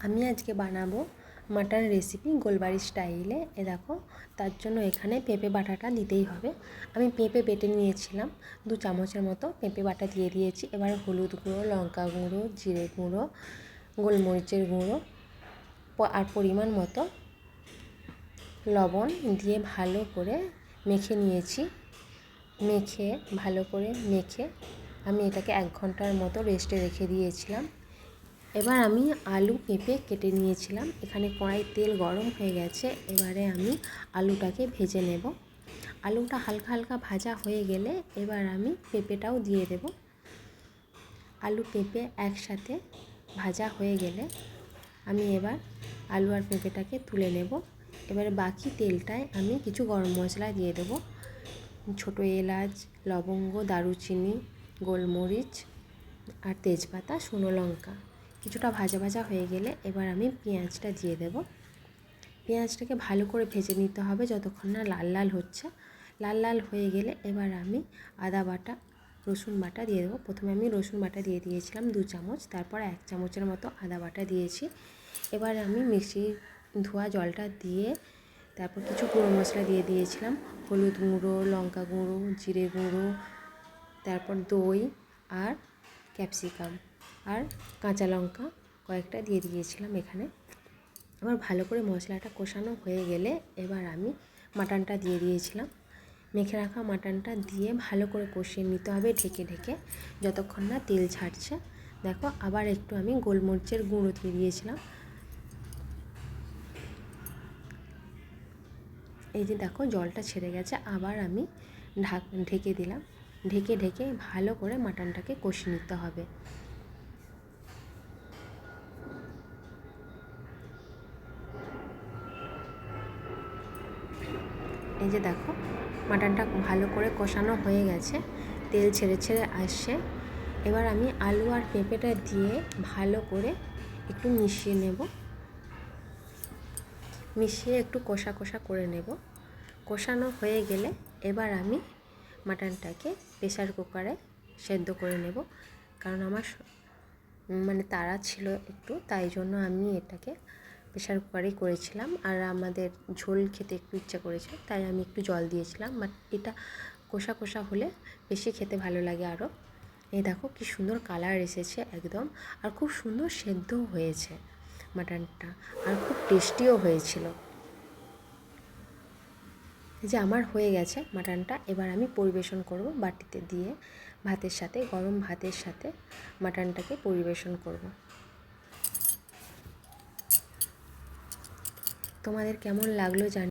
আমি আজকে বানাবো মাটন রেসিপি গোলবাড়ি স্টাইলে। দেখো, তার জন্য এখানে পেঁপে বাটাটা দিতেই হবে। আমি পেঁপে বেটে নিয়েছিলাম, 2 চামচের মতো পেঁপে বাটা দিয়ে দিয়েছি। এবার হলুদ গুঁড়ো, লঙ্কা গুঁড়ো, জিরে গুঁড়ো, গোলমরিচের গুঁড়ো আর পরিমাণ মতো লবণ দিয়ে ভালো করে মেখে নিয়েছি। ভালো করে মেখে আমি এটাকে 1 ঘন্টার মতো রেস্টে রেখে দিয়েছিলাম। এবার আমি আলু পেঁপে কেটে নিয়েছিলাম। এখানে কড়াই তেল গরম হয়ে গেছে। এবারে আমি আলুটাকে ভেজে নেব। আলুটা হালকা হালকা ভাজা হয়ে গেলে এবার আমি পেঁপেটাও দিয়ে দেব। আলু পেঁপে একসাথে ভাজা হয়ে গেলে আমি এবার আলু আর পেঁপেটাকে তুলে নেব। এবারে বাকি তেলটায় আমি কিছু গরম মশলা দিয়ে দেব, ছোটো এলাচ, লবঙ্গ, দারুচিনি, গোলমরিচ আর তেজপাতা, শুকনো লঙ্কা। কিছুটা ভাজা ভাজা হয়ে গেলে এবার আমি পেঁয়াজটা দিয়ে দেব। পেঁয়াজটাকে ভালো করে ভেজে নিতে হবে যতক্ষণ না লাল লাল হচ্ছে। লাল লাল হয়ে গেলে এবার আমি আদা বাটা, রসুন বাটা দিয়ে দেবো। প্রথমে আমি রসুন বাটা দিয়ে দিয়েছিলাম 2 চামচ, তারপর 1 চামচের মতো আদা বাটা দিয়েছি। এবার আমি মিক্সি ধোয়া জলটা দিয়ে তারপর কিছু গুঁড়ো মশলা দিয়ে দিয়েছিলাম, হলুদ গুঁড়ো, লঙ্কা গুঁড়ো, জিরে গুঁড়ো, তারপর দই আর ক্যাপসিকাম আর কাঁচা লঙ্কা কয়েকটা দিয়ে দিয়েছিলাম এখানে। এবার ভালো করে মশলাটা কষানো হয়ে গেলে এবার আমি মাটনটা দিয়ে দিয়েছিলাম। মেখে রাখা মাটনটা দিয়ে ভালো করে কষিয়ে নিতে হবে ঢেকে ঢেকে যতক্ষণ না তেল ছাড়ছে। দেখো, আবার একটু আমি গোলমরিচের গুঁড়ো দিয়ে দিয়েছিলাম। এই যে দেখো, জলটা ছেড়ে গেছে। আবার আমি ঢেকে দিলাম। ঢেকে ঢেকে ভালো করে মাটনটাকে কষিয়ে নিতে হবে। এই যে দেখো, মাটনটা ভালো করে কষানো হয়ে গেছে, তেল ছেড়ে ছেড়ে আসছে। এবার আমি আলু আর পেঁপেটা দিয়ে ভালো করে একটু মিশিয়ে নেব। মিশিয়ে একটু কষা কষা করে নেব। কষানো হয়ে গেলে এবার আমি মাটনটাকে প্রেসার কুকারে সেদ্ধ করে নেব। কারণ আমার তাড়া ছিল একটু, তাই জন্য আমি এটাকে প্রেসার কুকারেই করেছিলাম। আর আমাদের ঝোল খেতে একটু ইচ্ছা করেছে, তাই আমি একটু জল দিয়েছিলাম। বাট এটা কষা কষা হলে বেশি খেতে ভালো লাগে আরও। এই দেখো কি সুন্দর কালার এসেছে একদম, আর খুব সুন্দর সেদ্ধও হয়েছে মাটনটা, আর খুব টেস্টিও হয়েছিল। এই যে আমার হয়ে গেছে মাটনটা। এবার আমি পরিবেশন করব বাটিতে দিয়ে, ভাতের সাথে, গরম ভাতের সাথে মাটনটাকে পরিবেশন করব। তোমাদের কেমন লাগলো জানি।